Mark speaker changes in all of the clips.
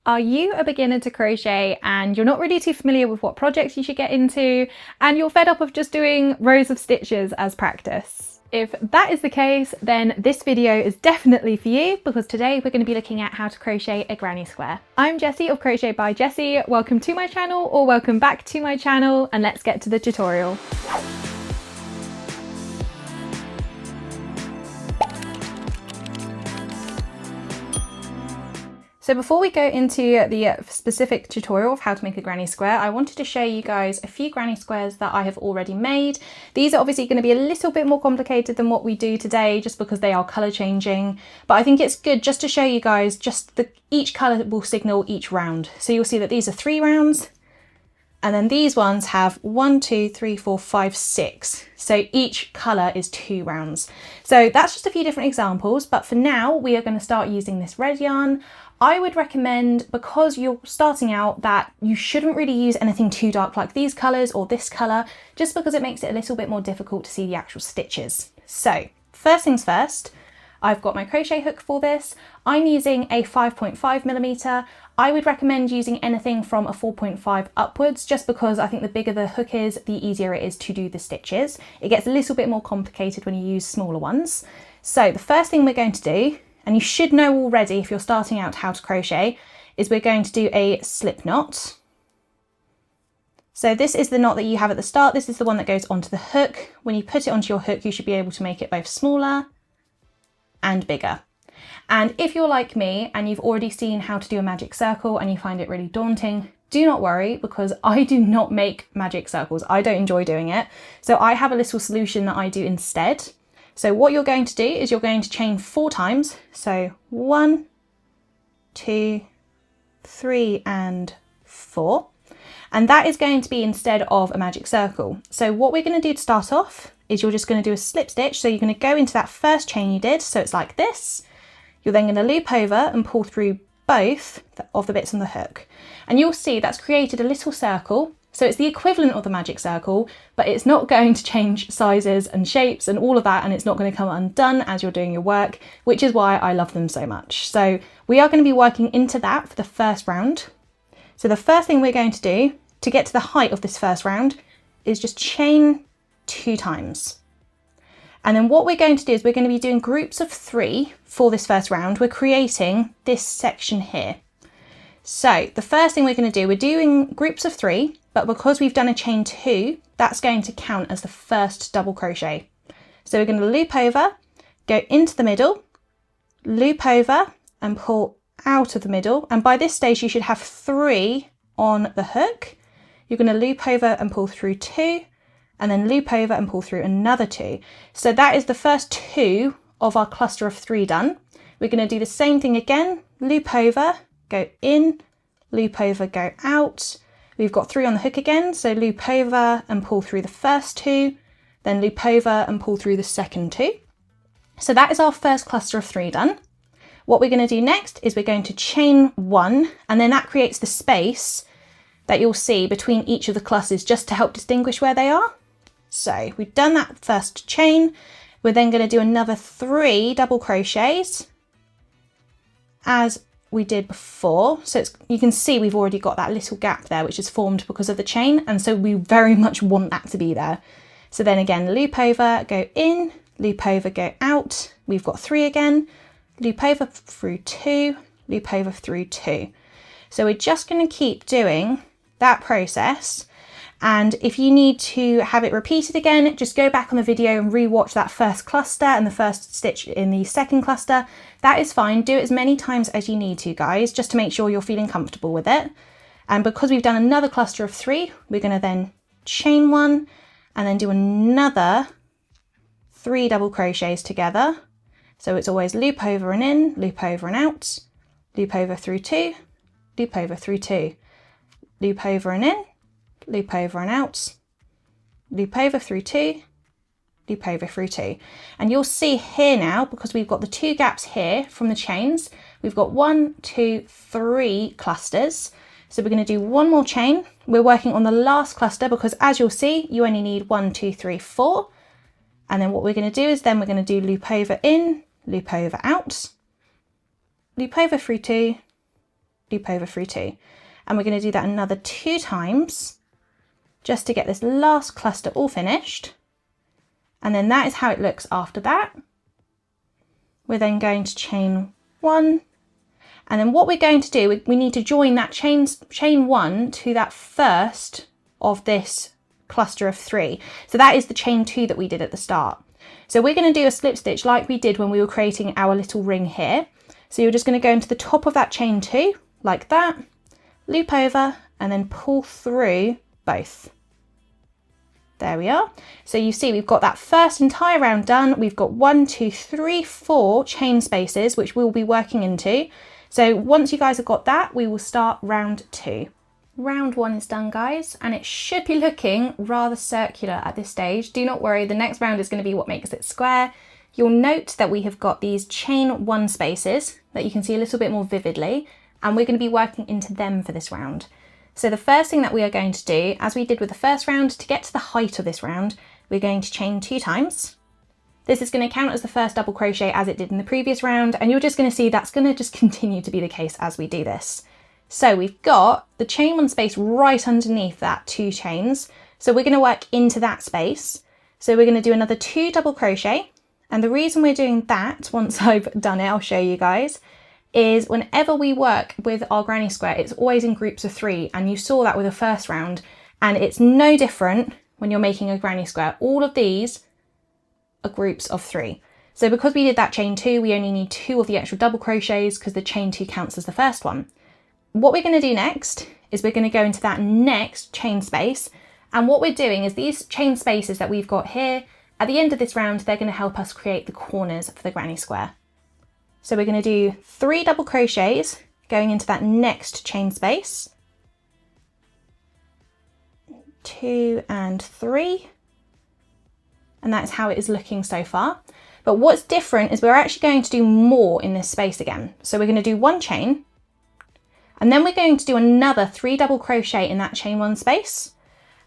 Speaker 1: Are you a beginner to crochet and you're not really too familiar with what projects you should get into, and you're fed up of just doing rows of stitches as practice? If that is the case, then this video is definitely for you, because today we're going to be looking at how to crochet a granny square. I'm Jessie of Crochet by Jessie. Welcome to my channel, or welcome back to my channel, and let's get to the tutorial. So before we go into the specific tutorial of how to make a granny square, I wanted to show you guys a few granny squares that I have already made. These are obviously going to be a little bit more complicated than what we do today, just because they are colour changing. But I think it's good just to show you guys each colour will signal each round. So you'll see that these are 3 rounds, and then these ones have 1, 2, 3, 4, 5, 6. So each colour is 2 rounds. So that's just a few different examples, but for now we are going to start using this red yarn. I would recommend, because you're starting out, that you shouldn't really use anything too dark like these colours or this colour, just because it makes it a little bit more difficult to see the actual stitches. So first things first, I've got my crochet hook for this. I'm using a 5.5mm. I would recommend using anything from a 4.5 upwards, just because I think the bigger the hook is, the easier it is to do the stitches. It gets a little bit more complicated when you use smaller ones. So the first thing we're going to do, and you should know already if you're starting out how to crochet, is we're going to do a slip knot. So this is the knot that you have at the start. This is the one that goes onto the hook. When you put it onto your hook, you should be able to make it both smaller and bigger. And if you're like me and you've already seen how to do a magic circle and you find it really daunting, do not worry, because I do not make magic circles. I don't enjoy doing it. So I have a little solution that I do instead. So what you're going to do is you're going to chain 4 times. So 1, 2, 3, and 4. And that is going to be instead of a magic circle. So what we're going to do to start off is you're just going to do a slip stitch. So you're going to go into that first chain you did. So it's like this. You're then going to loop over and pull through both of the bits on the hook. And you'll see that's created a little circle. So it's the equivalent of the magic circle, but it's not going to change sizes and shapes and all of that, and it's not going to come undone as you're doing your work, which is why I love them so much. So we are going to be working into that for the first round. So the first thing we're going to do to get to the height of this first round is just chain 2 times. And then what we're going to do is we're going to be doing groups of 3 for this first round. We're creating this section here. So the first thing we're going to do, we're doing groups of 3, but because we've done a chain 2, that's going to count as the first double crochet. So we're going to loop over, go into the middle, loop over and pull out of the middle. And by this stage, you should have 3 on the hook. You're going to loop over and pull through 2, and then loop over and pull through another 2. So that is the first 2 of our cluster of 3 done. We're going to do the same thing again, loop over, go in, loop over, go out. We've got 3 on the hook again, so loop over and pull through the first 2, then loop over and pull through the second 2. So that is our first cluster of 3 done. What we're going to do next is we're going to chain 1, and then that creates the space that you'll see between each of the clusters, just to help distinguish where they are. So we've done that first chain. We're then going to do another 3 double crochets as we did before. So you can see we've already got that little gap there, which is formed because of the chain, and so we very much want that to be there. So then again, loop over, go in, loop over, go out. We've got 3 again, loop over through 2, loop over through 2. So we're just going to keep doing that process. And if you need to have it repeated again, just go back on the video and rewatch that first cluster and the first stitch in the second cluster. That is fine. Do it as many times as you need to, guys, just to make sure you're feeling comfortable with it. And because we've done another cluster of 3, we're going to then chain 1 and then do another 3 double crochets together. So it's always loop over and in, loop over and out, loop over through 2, loop over through 2, loop over and in, loop over and out, loop over through 2, loop over through 2. And you'll see here now, because we've got the 2 gaps here from the chains, we've got 1, 2, 3 clusters. So we're going to do 1 more chain. We're working on the last cluster because, as you'll see, you only need 1, 2, 3, 4. And then what we're going to do is then we're going to do loop over in, loop over out, loop over through 2, loop over through 2. And we're going to do that another 2 times just to get this last cluster all finished. And then that is how it looks after that. We're then going to chain 1. And then what we're going to do, we need to join that chain 1 to that first of this cluster of 3. So that is the chain 2 that we did at the start. So we're going to do a slip stitch like we did when we were creating our little ring here. So you're just going to go into the top of that chain 2 like that, loop over and then pull through both. There we are. So you see we've got that first entire round done. We've got 1, 2, 3, 4 chain spaces which we'll be working into. So once you guys have got that, we will start round 2. Round 1 is done, guys, and it should be looking rather circular at this stage. Do not worry, the next round is going to be what makes it square. You'll note that we have got these chain 1 spaces that you can see a little bit more vividly, and we're going to be working into them for this round. So the first thing that we are going to do, as we did with the first round, to get to the height of this round, we're going to chain 2 times. This is going to count as the first double crochet as it did in the previous round, and you're just going to see that's going to just continue to be the case as we do this. So we've got the chain 1 space right underneath that 2 chains. So we're going to work into that space. So we're going to do another 2 double crochet. And the reason we're doing that, once I've done it, I'll show you guys, is whenever we work with our granny square, it's always in groups of 3. And you saw that with the first round, and it's no different when you're making a granny square. All of these are groups of 3. So because we did that chain 2, we only need 2 of the extra double crochets because the chain 2 counts as the first one. What we're going to do next is we're going to go into that next chain space, and what we're doing is these chain spaces that we've got here, at the end of this round, they're going to help us create the corners for the granny square. So we're going to do 3 double crochets going into that next chain space, 2 and 3, and that's how it is looking so far. But what's different is we're actually going to do more in this space again. So we're going to do 1 chain, and then we're going to do another 3 double crochet in that chain 1 space.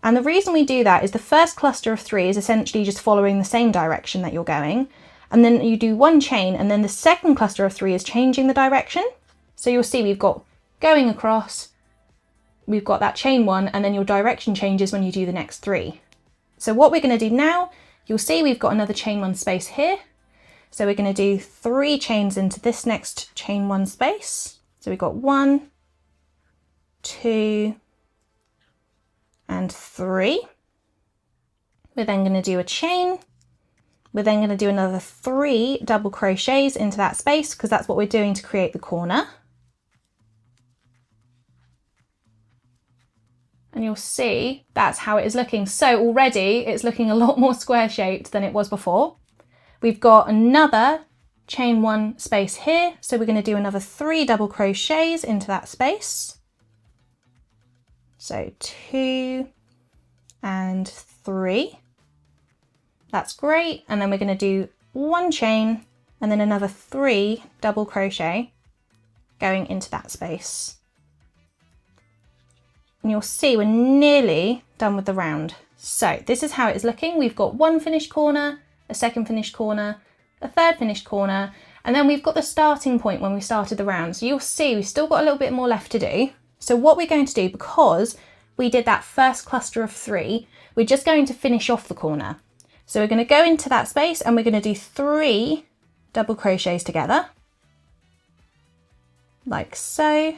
Speaker 1: And the reason we do that is the first cluster of 3 is essentially just following the same direction that you're going. And then you do 1 chain, and then the second cluster of 3 is changing the direction. So you'll see we've got going across, we've got that chain 1, and then your direction changes when you do the next 3. So what we're going to do now, you'll see we've got another chain 1 space here. So we're going to do 3 chains into this next chain 1 space. So we've got 1, 2 and 3. We're then going to do a chain. We're then going to do another 3 double crochets into that space because that's what we're doing to create the corner. And you'll see that's how it is looking. So already it's looking a lot more square shaped than it was before. We've got another chain 1 space here. So we're going to do another 3 double crochets into that space. So 2 and 3. That's great. And then we're going to do 1 chain and then another 3 double crochet going into that space. And you'll see we're nearly done with the round. So this is how it is looking. We've got 1 finished corner, a 2nd finished corner, a 3rd finished corner, and then we've got the starting point when we started the round. So you'll see we've still got a little bit more left to do. So what we're going to do, because we did that first cluster of 3, we're just going to finish off the corner. So we're going to go into that space and we're going to do 3 double crochets together, like so.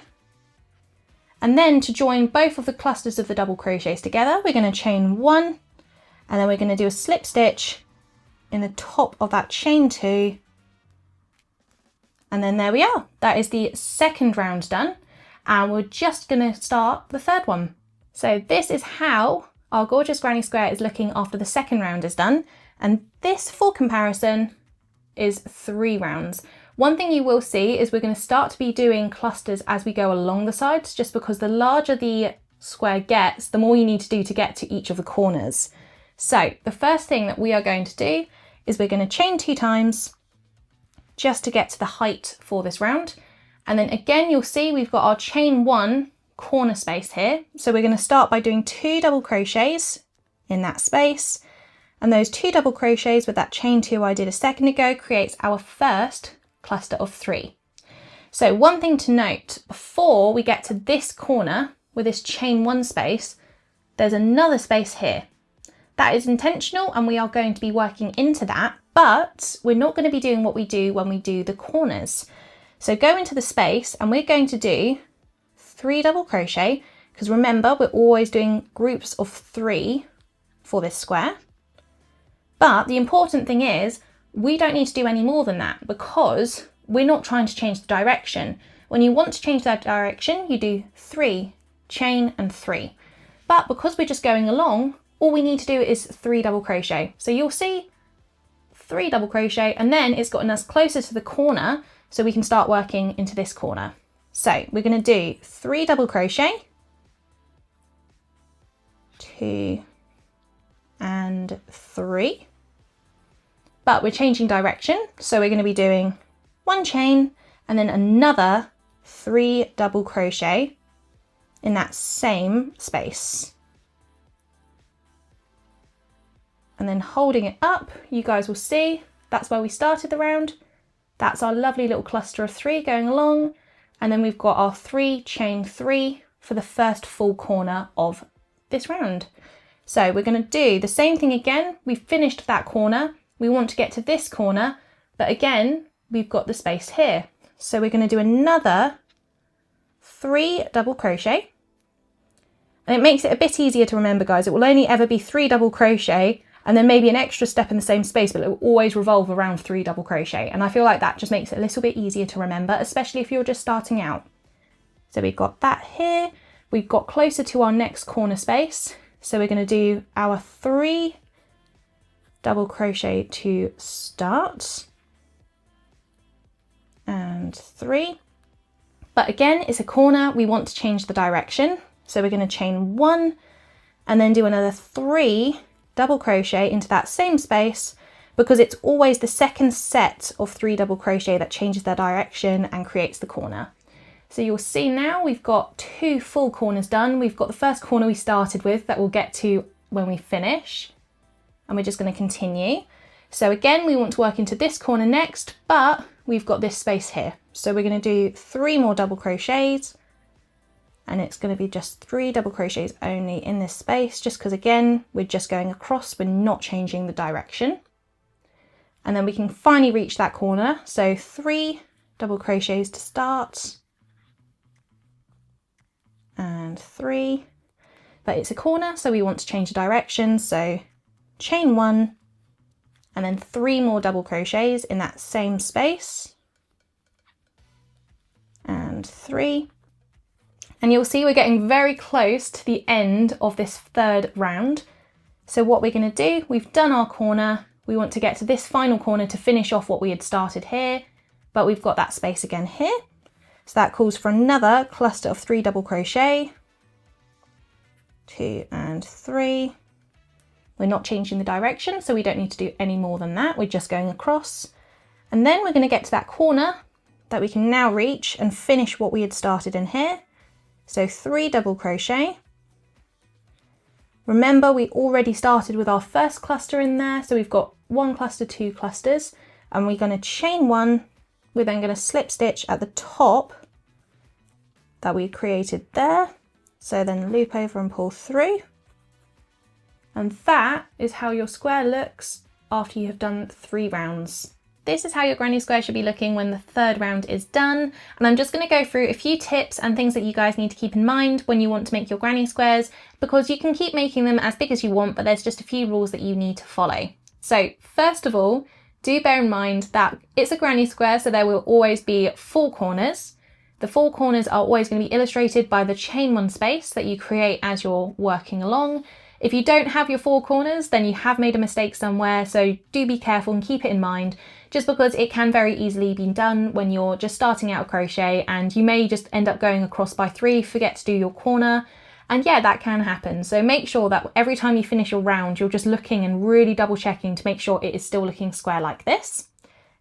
Speaker 1: And then to join both of the clusters of the double crochets together, we're going to chain 1, and then we're going to do a slip stitch in the top of that chain 2. And then there we are. That is the 2nd round done. And we're just going to start the 3rd one. So this is how our gorgeous granny square is looking after the 2nd round is done. And this, for comparison, is 3 rounds. One thing you will see is we're going to start to be doing clusters as we go along the sides, just because the larger the square gets, the more you need to do to get to each of the corners. So the first thing that we are going to do is we're going to chain 2 times just to get to the height for this round. And then again, you'll see we've got our chain 1 corner space here. So we're going to start by doing 2 double crochets in that space. And those 2 double crochets with that chain 2 I did a second ago creates our first cluster of 3. So one thing to note, before we get to this corner with this chain 1 space, there's another space here. That is intentional and we are going to be working into that, but we're not going to be doing what we do when we do the corners. So go into the space and we're going to do 3 double crochet, because remember we're always doing groups of 3 for this square. But the important thing is we don't need to do any more than that because we're not trying to change the direction. When you want to change that direction, you do 3, chain and 3. But because we're just going along, all we need to do is 3 double crochet. So you'll see 3 double crochet and then it's gotten us closer to the corner so we can start working into this corner. So we're going to do 3 double crochet, 2 and 3, but we're changing direction. So we're going to be doing 1 chain and then another 3 double crochet in that same space. And then holding it up, you guys will see that's where we started the round. That's our lovely little cluster of 3 going along. And then we've got our 3 chain 3 for the first full corner of this round. So we're going to do the same thing again. We've finished that corner. We want to get to this corner, but again, we've got the space here. So we're going to do another 3 double crochet. And it makes it a bit easier to remember, guys. It will only ever be 3 double crochet and then maybe an extra step in the same space, but it will always revolve around 3 double crochet. And I feel like that just makes it a little bit easier to remember, especially if you're just starting out. So we've got that here. We've got closer to our next corner space. So we're going to do our 3 double crochet to start and 3. But again, it's a corner. We want to change the direction. So we're going to chain 1 and then do another 3 double crochet into that same space, because it's always the second set of 3 double crochet that changes their direction and creates the corner. So you'll see now we've got 2 full corners done. We've got the first corner we started with that we'll get to when we finish, and we're just going to continue. So again, we want to work into this corner next, but we've got this space here. So we're going to do 3 more double crochets, and it's going to be just 3 double crochets only in this space, just because again, we're just going across, we're not changing the direction. And then we can finally reach that corner. So 3 double crochets to start and 3, but it's a corner, so we want to change the direction. So chain 1 and then 3 more double crochets in that same space and 3. And you'll see we're getting very close to the end of this third round. So what we're going to do, we've done our corner. We want to get to this final corner to finish off what we had started here, but we've got that space again here. So that calls for another cluster of 3 double crochet, 2 and 3. We're not changing the direction, so we don't need to do any more than that. We're just going across. And then we're going to get to that corner that we can now reach and finish what we had started in here. So 3 double crochet. Remember, we already started with our first cluster in there, so we've got 1 cluster, 2 clusters, and we're going to chain 1. We're then going to slip stitch at the top that we created there. So then loop over and pull through. And that is how your square looks after you have done 3 rounds. This is how your granny square should be looking when the third round is done. And I'm just going to go through a few tips and things that you guys need to keep in mind when you want to make your granny squares, because you can keep making them as big as you want, but there's just a few rules that you need to follow. So first of all, do bear in mind that it's a granny square, so there will always be 4 corners. The 4 corners are always going to be illustrated by the chain 1 space that you create as you're working along. If you don't have your 4 corners, then you have made a mistake somewhere, so do be careful and keep it in mind, just because it can very easily be done when you're just starting out a crochet and you may just end up going across by 3, forget to do your corner, and yeah, that can happen. So make sure that every time you finish your round, you're just looking and really double checking to make sure it is still looking square like this.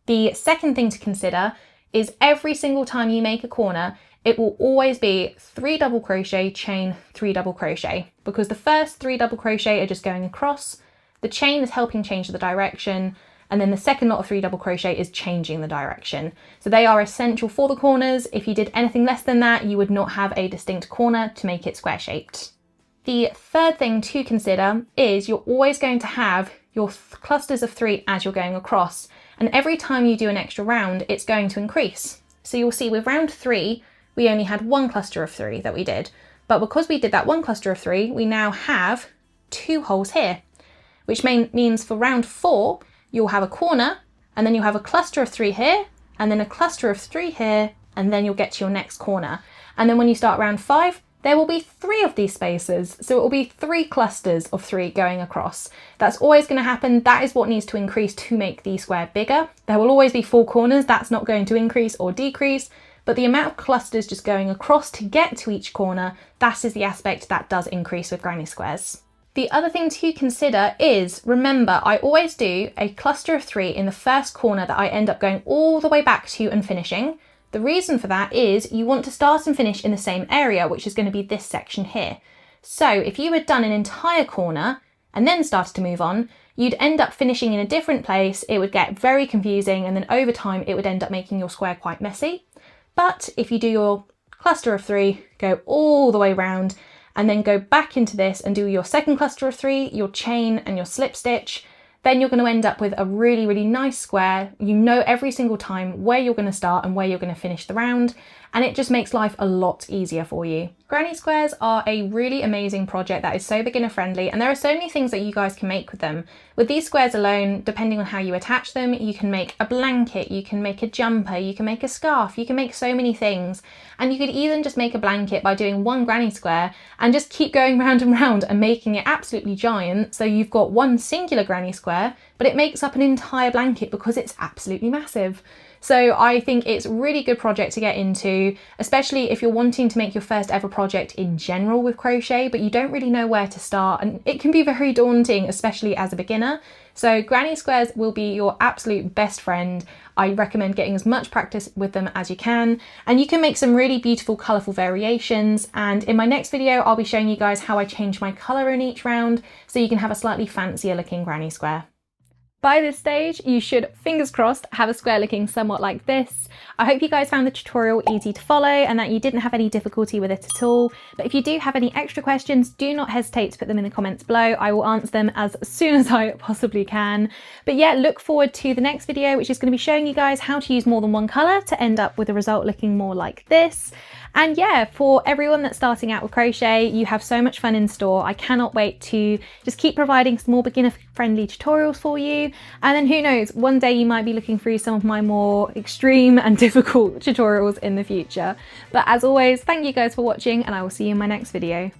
Speaker 1: The second thing to consider is every single time you make a corner, it will always be 3 double crochet, chain 3 double crochet, because the first 3 double crochet are just going across, the chain is helping change the direction, and then the second lot of 3 double crochet is changing the direction. So they are essential for the corners. If you did anything less than that, you would not have a distinct corner to make it square shaped. The third thing to consider is you're always going to have your clusters of 3 as you're going across, and every time you do an extra round, it's going to increase. So you'll see with round 3, we only had 1 cluster of 3 that we did, but because we did that 1 cluster of 3, we now have 2 holes here, which means for round 4, you'll have a corner, and then you'll have a cluster of 3 here, and then a cluster of 3 here, and then you'll get to your next corner. And then when you start round 5, there will be 3 of these spaces. So it will be 3 clusters of 3 going across. That's always going to happen. That is what needs to increase to make the square bigger. There will always be 4 corners. That's not going to increase or decrease, but the amount of clusters just going across to get to each corner, that is the aspect that does increase with granny squares. The other thing to consider is, remember, I always do a cluster of 3 in the first corner that I end up going all the way back to and finishing. The reason for that is you want to start and finish in the same area, which is going to be this section here. So if you had done an entire corner and then started to move on, you'd end up finishing in a different place. It would get very confusing, and then over time it would end up making your square quite messy. But if you do your cluster of 3, go all the way around, and then go back into this and do your second cluster of 3, your chain and your slip stitch, then you're going to end up with a really, really nice square. You know every single time where you're going to start and where you're going to finish the round, and it just makes life a lot easier for you. Granny squares are a really amazing project that is so beginner friendly, and there are so many things that you guys can make with them. With these squares alone, depending on how you attach them, you can make a blanket, you can make a jumper, you can make a scarf, you can make so many things. And you could even just make a blanket by doing 1 granny square and just keep going round and round and making it absolutely giant. So you've got 1 singular granny square, but it makes up an entire blanket because it's absolutely massive. So I think it's a really good project to get into, especially if you're wanting to make your first ever project in general with crochet, but you don't really know where to start, and it can be very daunting, especially as a beginner. So granny squares will be your absolute best friend. I recommend getting as much practice with them as you can, and you can make some really beautiful colourful variations. And in my next video, I'll be showing you guys how I change my colour in each round, so you can have a slightly fancier looking granny square. By this stage, you should, fingers crossed, have a square looking somewhat like this. I hope you guys found the tutorial easy to follow and that you didn't have any difficulty with it at all. But if you do have any extra questions, do not hesitate to put them in the comments below. I will answer them as soon as I possibly can. But yeah, look forward to the next video, which is going to be showing you guys how to use more than 1 colour to end up with a result looking more like this. And yeah, for everyone that's starting out with crochet, you have so much fun in store. I cannot wait to just keep providing some more beginner friendly tutorials for you. And then who knows, one day you might be looking through some of my more extreme and difficult tutorials in the future. But as always, thank you guys for watching, and I will see you in my next video.